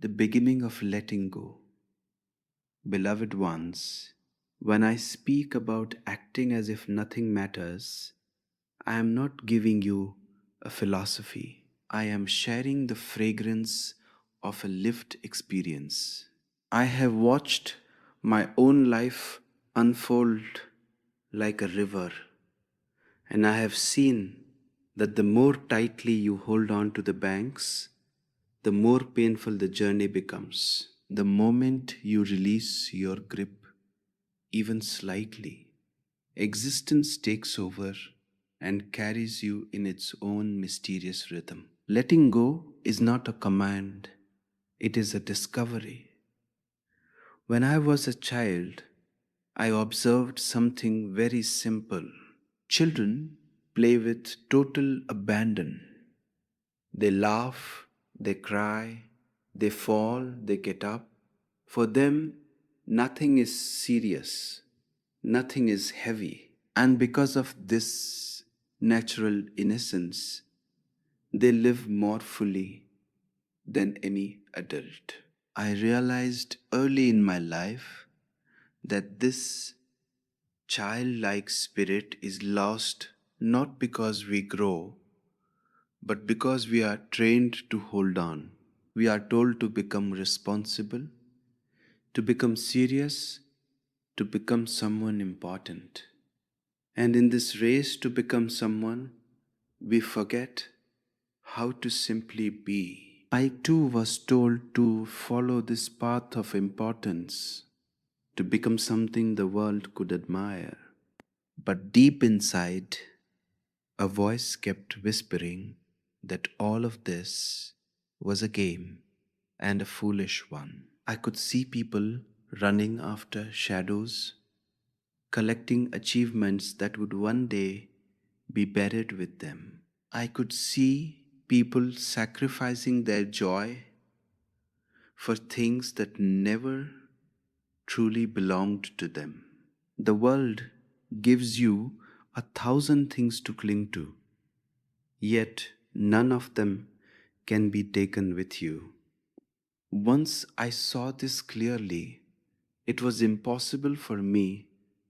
the beginning of letting go. Beloved ones, when I speak about acting as if nothing matters, I am not giving you a philosophy. I am sharing the fragrance of a lived experience. I have watched my own life unfold like a river, and I have seen that the more tightly you hold on to the banks, the more painful the journey becomes. The moment you release your grip, even slightly, existence takes over and carries you in its own mysterious rhythm. Letting go is not a command, it is a discovery. When I was a child, I observed something very simple. Children play with total abandon. They laugh, they cry, they fall, they get up. For them, nothing is serious, nothing is heavy. And because of this natural innocence, they live more fully than any adult. I realized early in my life that this childlike spirit is lost not because we grow, but because we are trained to hold on. We are told to become responsible, to become serious, to become someone important. And in this race to become someone, we forget how to simply be. I too was told to follow this path of importance, to become something the world could admire. But deep inside, a voice kept whispering that all of this was a game and a foolish one. I could see people running after shadows, collecting achievements that would one day be buried with them. I could see people sacrificing their joy for things that never truly belonged to them. The world gives you 1,000 things to cling to, yet none of them can be taken with you. Once I saw this clearly, it was impossible for me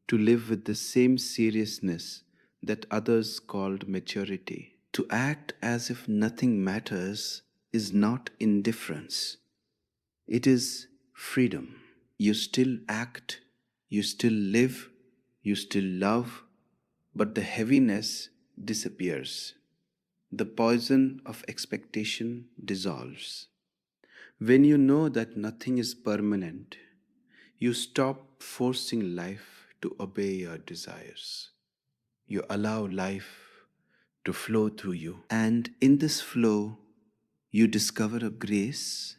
to live with the same seriousness that others called maturity. To act as if nothing matters is not indifference, it is freedom. You still act, you still live, you still love, but the heaviness disappears. The poison of expectation dissolves. When you know that nothing is permanent, you stop forcing life to obey your desires. You allow life to flow through you. And in this flow, you discover a grace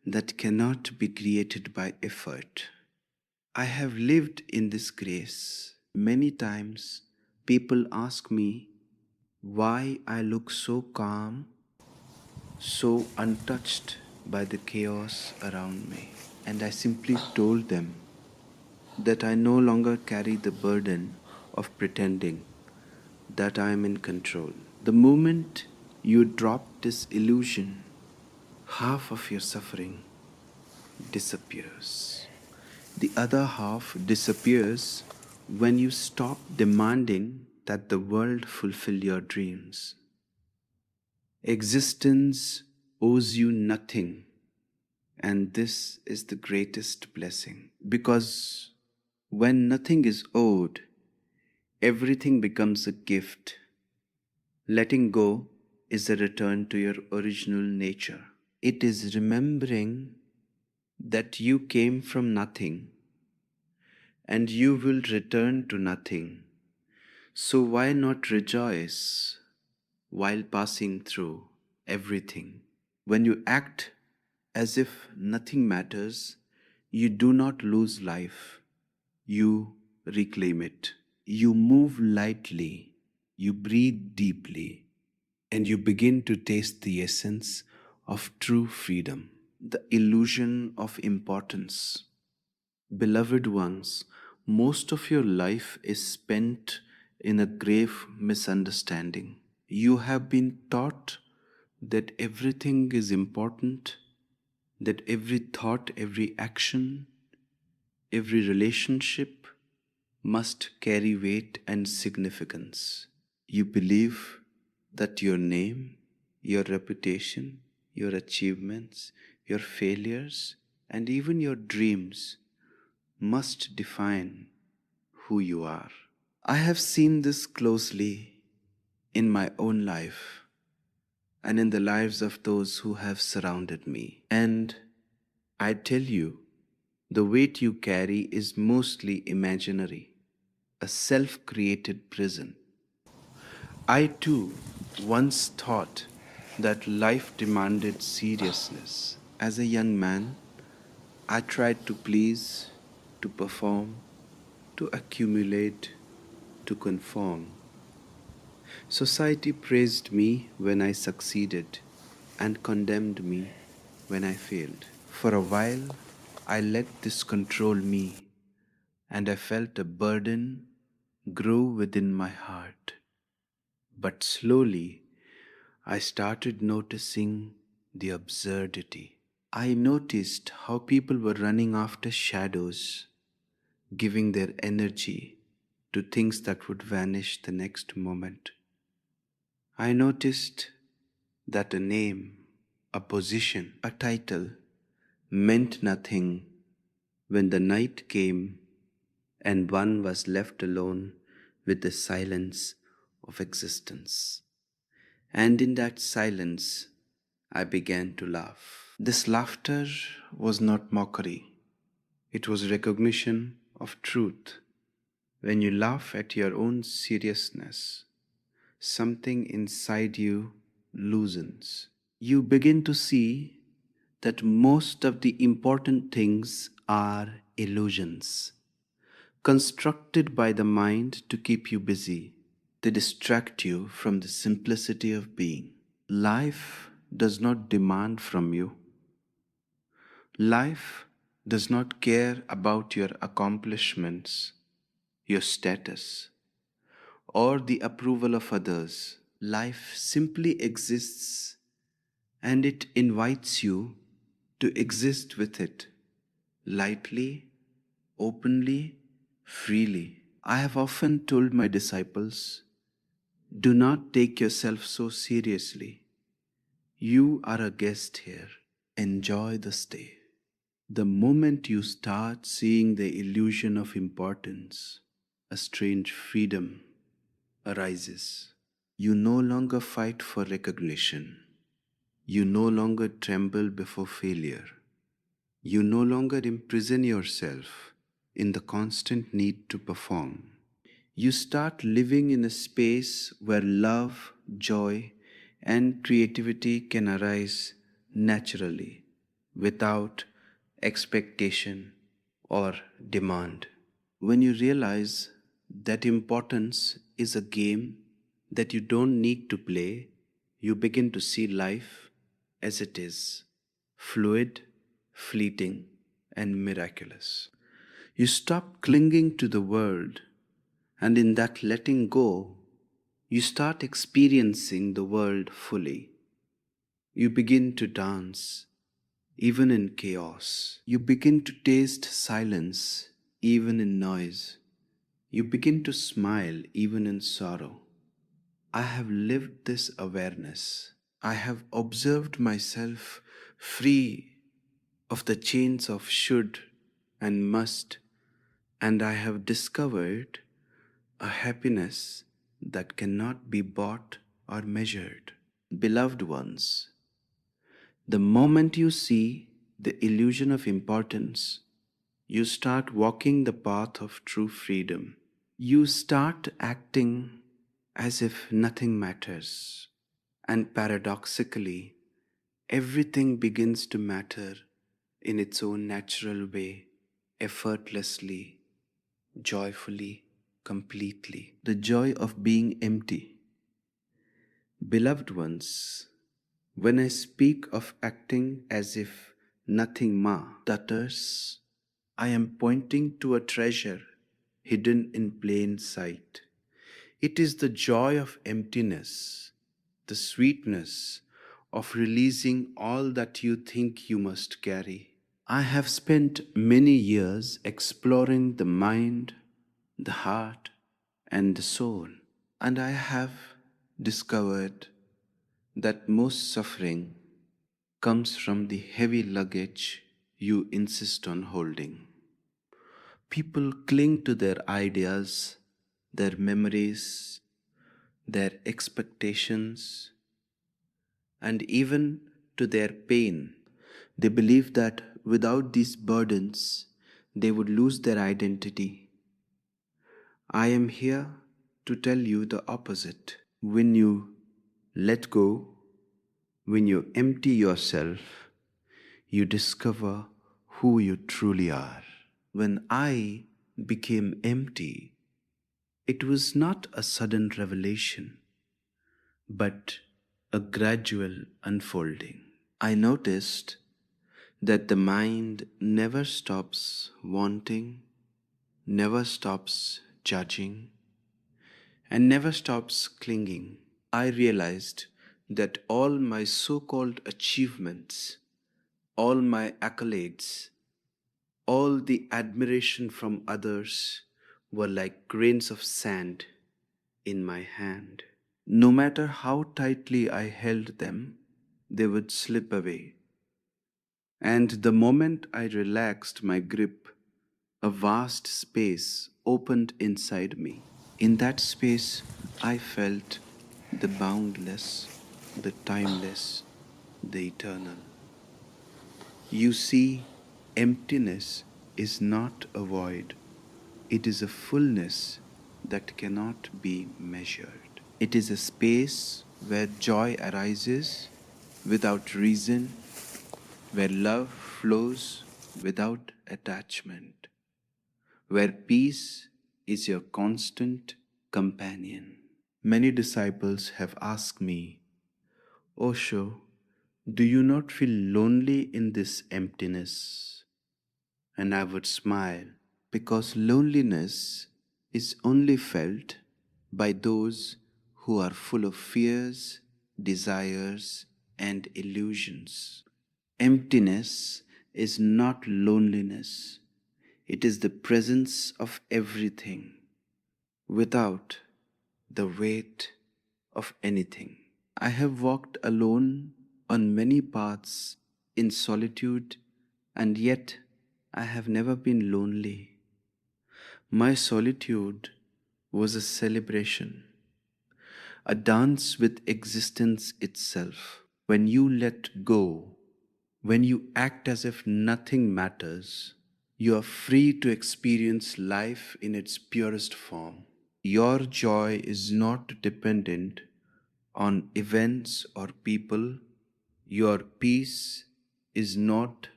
that cannot be created by effort. I have lived in this grace. Many times, people ask me why I look so calm, so untouched by the chaos around me. And I simply told them that I no longer carry the burden of pretending that I am in control. The moment you drop this illusion, half of your suffering disappears. The other half disappears when you stop demanding that the world fulfill your dreams. Existence owes you nothing, and this is the greatest blessing. Because when nothing is owed, everything becomes a gift. Letting go is a return to your original nature. It is remembering that you came from nothing and you will return to nothing. So why not rejoice while passing through everything? When you act as if nothing matters, you do not lose life, you reclaim it. You move lightly, you breathe deeply, and you begin to taste the essence of true freedom, the illusion of importance. Beloved ones, most of your life is spent in a grave misunderstanding. You have been taught that everything is important, that every thought, every action, every relationship must carry weight and significance. You believe that your name, your reputation, your achievements, your failures, and even your dreams must define who you are. I have seen this closely in my own life and in the lives of those who have surrounded me. And I tell you, the weight you carry is mostly imaginary, a self created prison. I too once thought that life demanded seriousness. As a young man, I tried to please, to perform, to accumulate, to conform. Society praised me when I succeeded and condemned me when I failed. For a while, I let this control me, and I felt a burden grow within my heart. But slowly, I started noticing the absurdity. I noticed how people were running after shadows, giving their energy to things that would vanish the next moment. I noticed that a name, a position, a title meant nothing when the night came and one was left alone with the silence of existence. And in that silence, I began to laugh. This laughter was not mockery, it was recognition of truth. When you laugh at your own seriousness, something inside you loosens. You begin to see that most of the important things are illusions, constructed by the mind to keep you busy. They distract you from the simplicity of being. Life does not demand from you. Life does not care about your accomplishments, your status, or the approval of others. Life simply exists and it invites you to exist with it lightly, openly, freely. I have often told my disciples, do not take yourself so seriously. You are a guest here. Enjoy the stay. The moment you start seeing the illusion of importance, a strange freedom arises. You no longer fight for recognition. You no longer tremble before failure. You no longer imprison yourself in the constant need to perform. You start living in a space where love, joy, and creativity can arise naturally without expectation or demand. When you realize that importance is a game that you don't need to play, you begin to see life as it is, fluid, fleeting, and miraculous. You stop clinging to the world, and in that letting go, you start experiencing the world fully. You begin to dance even in chaos. You begin to taste silence even in noise. You begin to smile even in sorrow. I have lived this awareness. I have observed myself free of the chains of should and must, and I have discovered a happiness that cannot be bought or measured. Beloved ones, the moment you see the illusion of importance, you start walking the path of true freedom. You start acting as if nothing matters. And paradoxically, everything begins to matter in its own natural way, effortlessly, joyfully, completely. The joy of being empty. Beloved ones, when I speak of acting as if nothing matters, I am pointing to a treasure hidden in plain sight. It is the joy of emptiness, the sweetness of releasing all that you think you must carry. I have spent many years exploring the mind, the heart, and the soul, and I have discovered that most suffering comes from the heavy luggage you insist on holding. People cling to their ideas, their memories, their expectations, and even to their pain. They believe that without these burdens, they would lose their identity. I am here to tell you the opposite. When you let go, when you empty yourself, you discover who you truly are. When I became empty, it was not a sudden revelation, but a gradual unfolding. I noticed that the mind never stops wanting, never stops judging, and never stops clinging. I realized that all my so called achievements, all my accolades, all the admiration from others were like grains of sand in my hand. No matter how tightly I held them, they would slip away. And the moment I relaxed my grip, a vast space opened inside me. In that space, I felt the boundless, the timeless, the eternal. You see, emptiness is not a void, it is a fullness that cannot be measured. It is a space where joy arises without reason, where love flows without attachment, where peace is your constant companion. Many disciples have asked me, Osho, do you not feel lonely in this emptiness? And I would smile, because loneliness is only felt by those who are full of fears, desires, and illusions. Emptiness is not loneliness, it is the presence of everything without the weight of anything. I have walked alone on many paths in solitude, and yet I have never been lonely. My solitude was a celebration, a dance with existence itself. When you let go, when you act as if nothing matters, you are free to experience life in its purest form. Your joy is not dependent on events or people. Your peace is not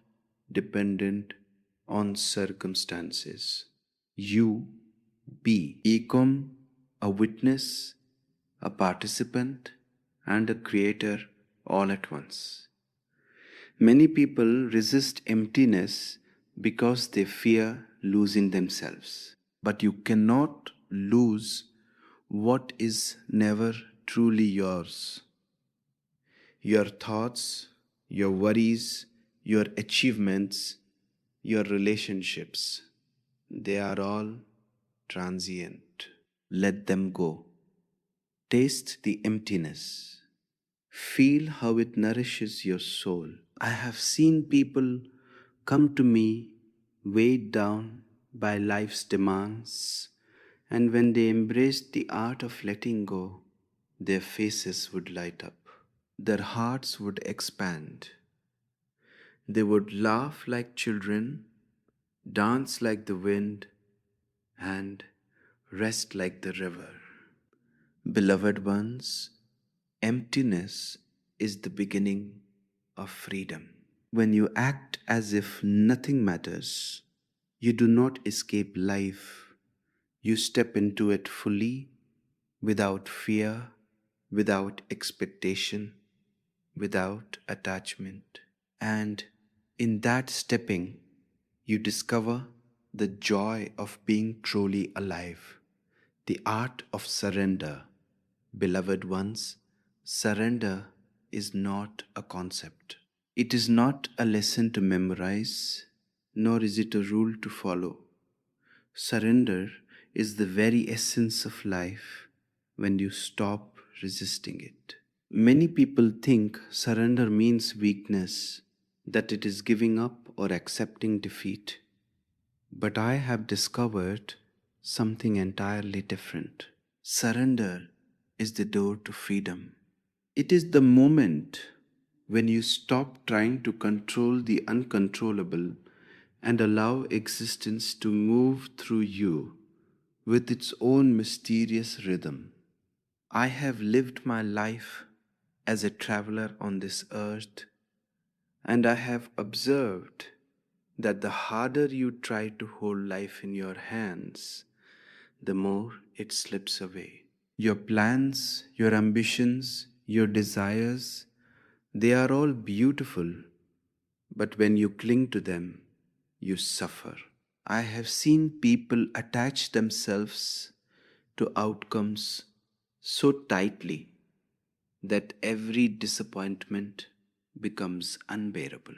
dependent on circumstances. You become a witness, a participant, and a creator all at once. Many people resist emptiness because they fear losing themselves. But you cannot lose what is never truly yours. Your thoughts, your worries, your achievements, your relationships, they are all transient. Let them go. Taste the emptiness. Feel how it nourishes your soul. I have seen people come to me weighed down by life's demands, and when they embraced the art of letting go, their faces would light up. Their hearts would expand. They would laugh like children, dance like the wind, and rest like the river. Beloved ones, emptiness is the beginning of freedom. When you act as if nothing matters, you do not escape life. You step into it fully, without fear, without expectation, without attachment. And in that stepping, you discover the joy of being truly alive, the art of surrender. Beloved ones, surrender is not a concept. It is not a lesson to memorize, nor is it a rule to follow. Surrender is the very essence of life when you stop resisting it. Many people think surrender means weakness, that it is giving up or accepting defeat. But I have discovered something entirely different. Surrender is the door to freedom. It is the moment when you stop trying to control the uncontrollable and allow existence to move through you with its own mysterious rhythm. I have lived my life as a traveler on this earth, and I have observed that the harder you try to hold life in your hands, the more it slips away. Your plans, your ambitions, your desires, they are all beautiful, but when you cling to them, you suffer. I have seen people attach themselves to outcomes so tightly that every disappointment becomes unbearable.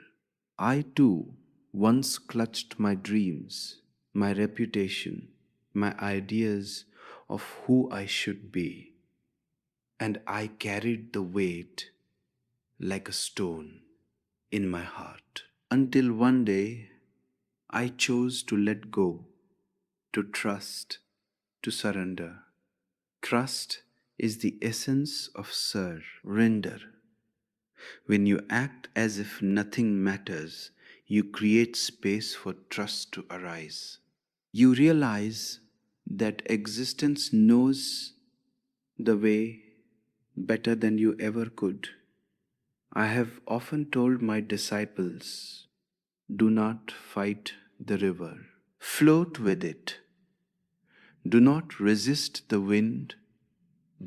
I too once clutched my dreams, my reputation, my ideas of who I should be, and I carried the weight like a stone in my heart. Until one day I chose to let go, to trust, to surrender. Trust is the essence of surrender. When you act as if nothing matters, you create space for trust to arise. You realize that existence knows the way better than you ever could. I have often told my disciples, do not fight the river, float with it. Do not resist the wind,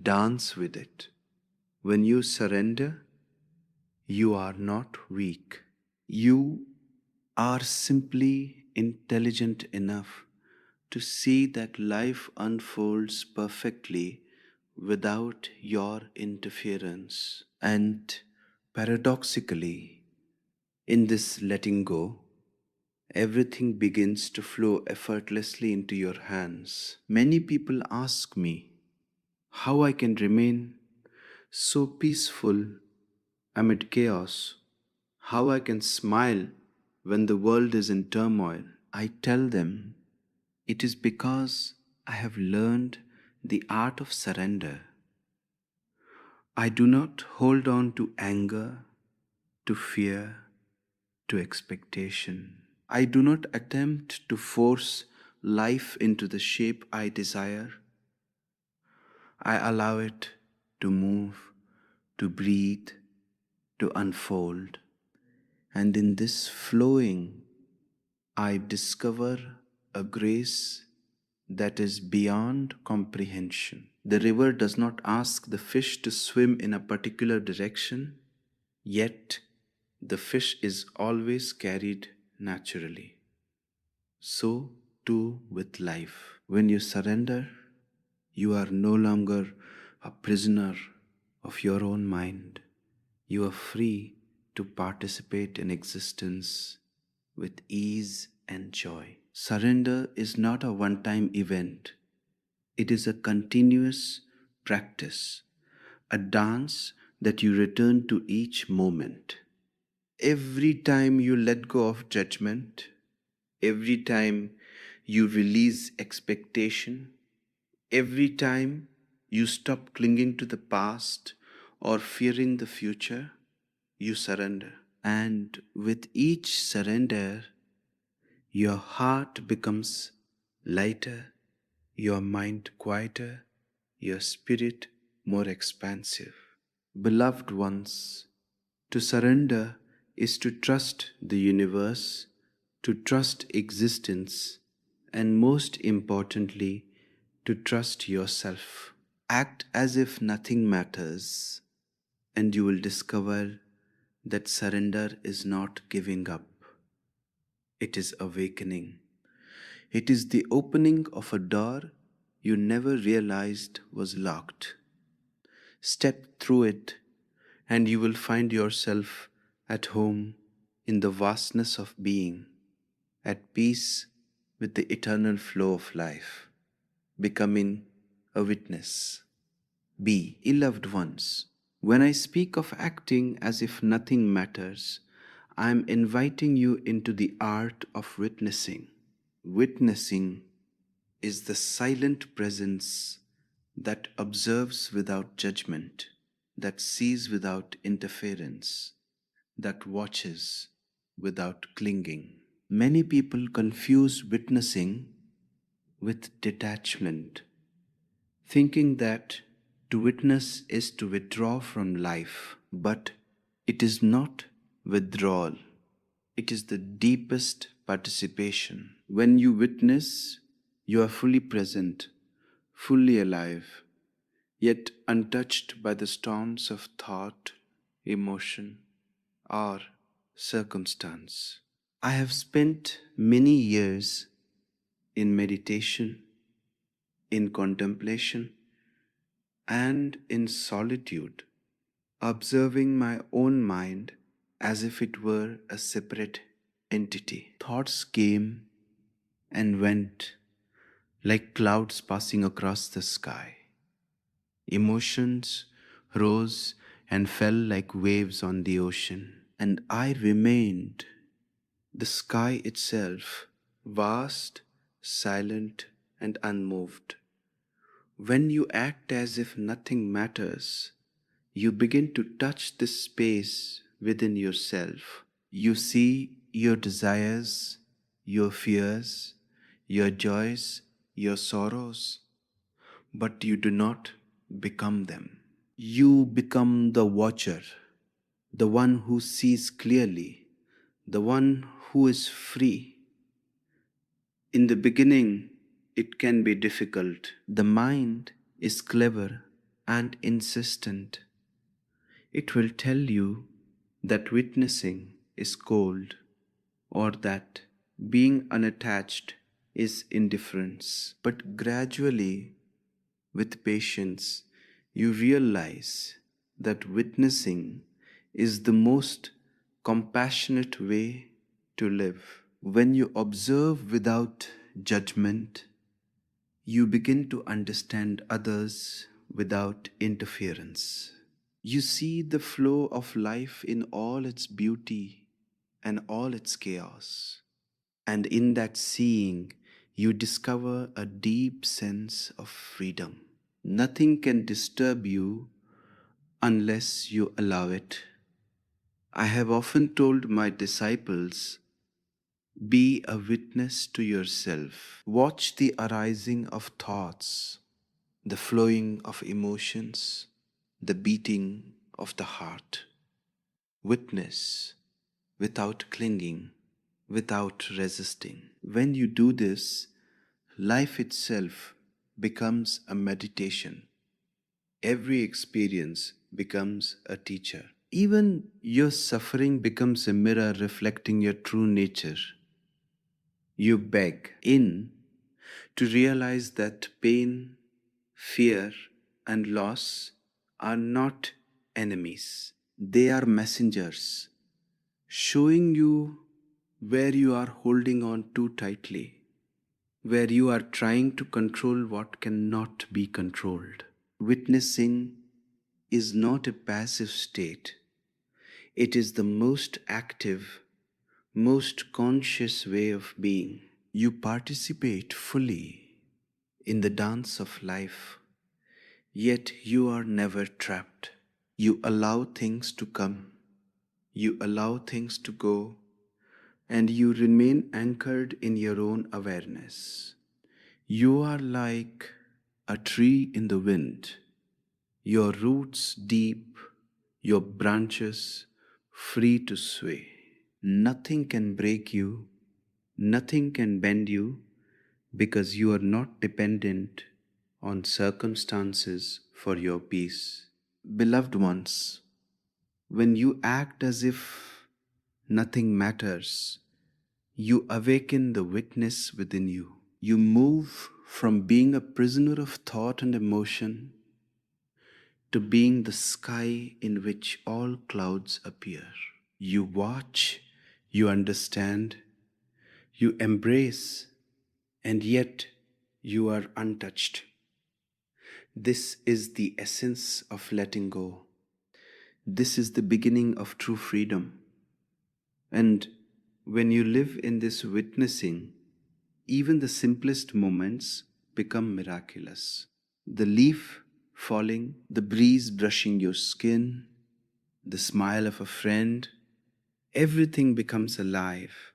dance with it. When you surrender, you are not weak. You are simply intelligent enough to see that life unfolds perfectly without your interference. And paradoxically, in this letting go, everything begins to flow effortlessly into your hands. Many people ask me how I can remain so peaceful amid chaos, how I can smile when the world is in turmoil. I tell them it is because I have learned the art of surrender. I do not hold on to anger, to fear, to expectation. I do not attempt to force life into the shape I desire. I allow it to move, to breathe, to unfold. And in this flowing, I discover a grace that is beyond comprehension. The river does not ask the fish to swim in a particular direction, yet the fish is always carried naturally. So too with life. When you surrender, you are no longer a prisoner of your own mind. You are free to participate in existence with ease and joy. Surrender is not a one time event, it is a continuous practice, a dance that you return to each moment. Every time you let go of judgment, every time you release expectation, every time you stop clinging to the past or fearing the future, you surrender. And with each surrender, your heart becomes lighter, your mind quieter, your spirit more expansive. Beloved ones, to surrender is to trust the universe, to trust existence, and most importantly, to trust yourself. Act as if nothing matters, and you will discover that surrender is not giving up, it is awakening. It is the opening of a door you never realized was locked. Step through it, and you will find yourself at home in the vastness of being, at peace with the eternal flow of life, becoming a witness. B. Beloved ones, when I speak of acting as if nothing matters, I am inviting you into the art of witnessing. Witnessing is the silent presence that observes without judgment, that sees without interference, that watches without clinging. Many people confuse witnessing with detachment, thinking that to witness is to withdraw from life, but it is not withdrawal, it is the deepest participation. When you witness, you are fully present, fully alive, yet untouched by the storms of thought, emotion, or circumstance. I have spent many years in meditation, in contemplation, and in solitude, observing my own mind as if it were a separate entity. Thoughts came and went like clouds passing across the sky. Emotions rose and fell like waves on the ocean, and I remained the sky itself, vast, silent, and unmoved. When you act as if nothing matters, you begin to touch this space within yourself. You see your desires, your fears, your joys, your sorrows, but you do not become them. You become the watcher, the one who sees clearly, the one who is free. In the beginning, it can be difficult. The mind is clever and insistent. It will tell you that witnessing is cold or that being unattached is indifference. But gradually, with patience, you realize that witnessing is the most compassionate way to live. When you observe without judgment, you begin to understand others without interference. You see the flow of life in all its beauty and all its chaos. And in that seeing, you discover a deep sense of freedom. Nothing can disturb you unless you allow it. I have often told my disciples, be a witness to yourself. Watch the arising of thoughts, the flowing of emotions, the beating of the heart. Witness without clinging, without resisting. When you do this, life itself becomes a meditation. Every experience becomes a teacher. Even your suffering becomes a mirror reflecting your true nature. You beg in to realize that pain, fear, and loss are not enemies. They are messengers, showing you where you are holding on too tightly, where you are trying to control what cannot be controlled. Witnessing is not a passive state, it is the most active, most conscious way of being. You participate fully in the dance of life, yet you are never trapped. You allow things to come, you allow things to go, and you remain anchored in your own awareness. You are like a tree in the wind, your roots deep, your branches free to sway. Nothing can break you, nothing can bend you, because you are not dependent on circumstances for your peace. Beloved ones, when you act as if nothing matters, you awaken the witness within you. You move from being a prisoner of thought and emotion to being the sky in which all clouds appear. You watch, you understand, you embrace, and yet you are untouched. This is the essence of letting go. This is the beginning of true freedom. And when you live in this witnessing, even the simplest moments become miraculous. The leaf falling, the breeze brushing your skin, the smile of a friend, everything becomes alive.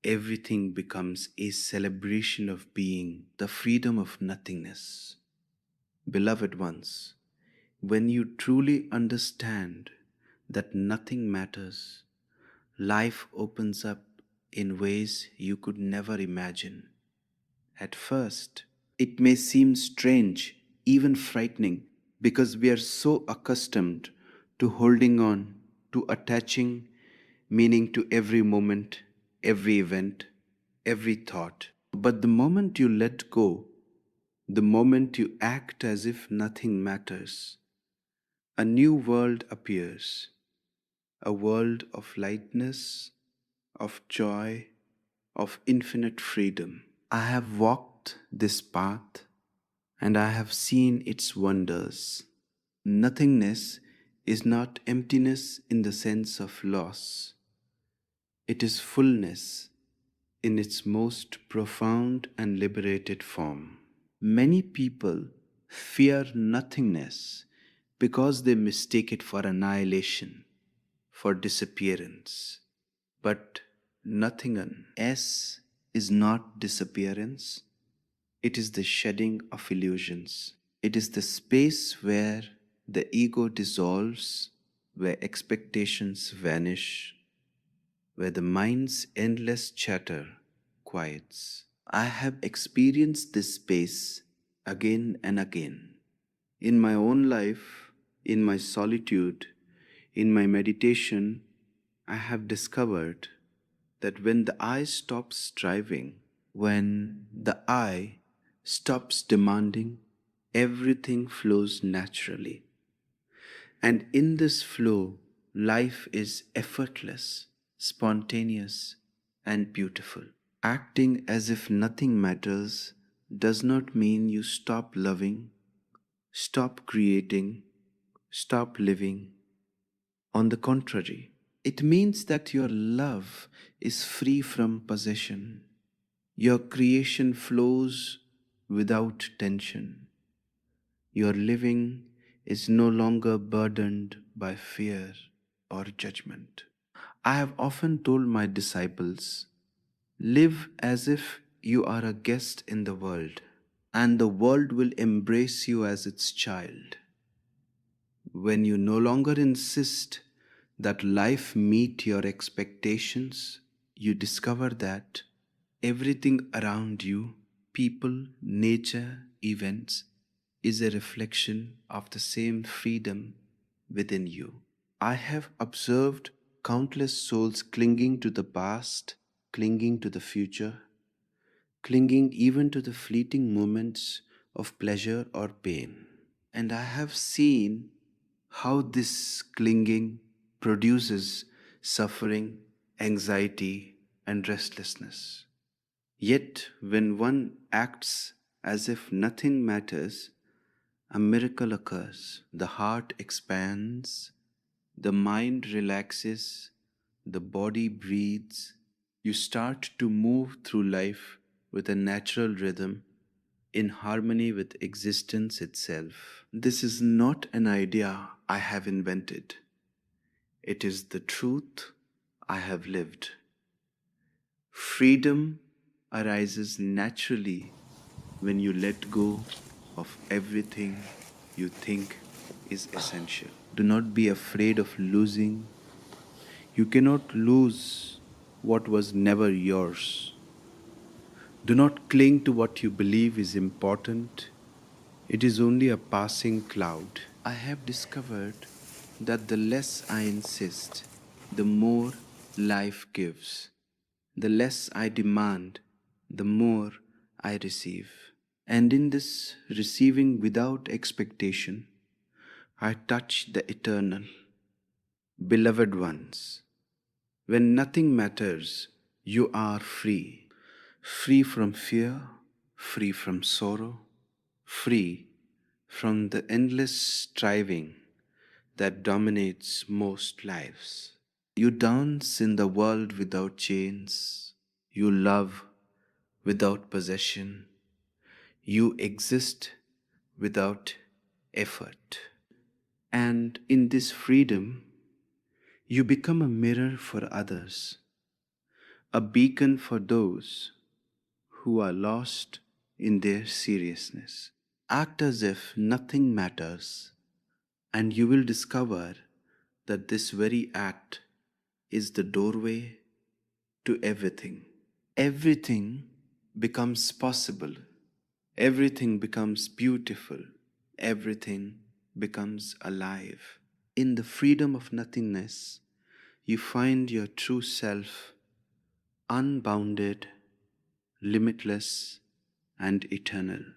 Everything becomes a celebration of being, the freedom of nothingness. Beloved ones, when you truly understand that nothing matters, life opens up in ways you could never imagine. At first, it may seem strange, even frightening, because we are so accustomed to holding on, to attaching meaning to every moment, every event, every thought. But the moment you let go, the moment you act as if nothing matters, a new world appears, a world of lightness, of joy, of infinite freedom. I have walked this path and I have seen its wonders. Nothingness is not emptiness in the sense of loss, it is fullness in its most profound and liberated form. Many people fear nothingness because they mistake it for annihilation, for disappearance. But nothingness is not disappearance, it is the shedding of illusions. It is the space where the ego dissolves, where expectations vanish, where the mind's endless chatter quiets. I have experienced this space again and again. In my own life, in my solitude, in my meditation, I have discovered that when the I stops striving, when the I stops demanding, everything flows naturally. And in this flow, life is effortless, spontaneous, and beautiful. Acting as if nothing matters does not mean you stop loving, stop creating, stop living. On the contrary, it means that your love is free from possession. Your creation flows without tension. Your living is no longer burdened by fear or judgment. I have often told my disciples, live as if you are a guest in the world, and the world will embrace you as its child. When you no longer insist that life meet your expectations, you discover that everything around you, people, nature, events, is a reflection of the same freedom within you. I have observed countless souls clinging to the past, clinging to the future, clinging even to the fleeting moments of pleasure or pain. And I have seen how this clinging produces suffering, anxiety, and restlessness. Yet, when one acts as if nothing matters, a miracle occurs. The heart expands, the mind relaxes, the body breathes. You start to move through life with a natural rhythm in harmony with existence itself. This is not an idea I have invented. It is the truth I have lived. Freedom arises naturally when you let go of everything you think is essential. Do not be afraid of losing. You cannot lose what was never yours. Do not cling to what you believe is important. It is only a passing cloud. I have discovered that the less I insist, the more life gives. The less I demand, the more I receive. And in this receiving without expectation, I touch the eternal. Beloved ones, when nothing matters, you are free. Free from fear, free from sorrow, free from the endless striving that dominates most lives. You dance in the world without chains. You love without possession. You exist without effort. And in this freedom, you become a mirror for others, a beacon for those who are lost in their seriousness. Act as if nothing matters, and you will discover that this very act is the doorway to everything. Everything becomes possible, everything becomes beautiful, everything becomes alive. In the freedom of nothingness, you find your true self, unbounded, limitless, and eternal.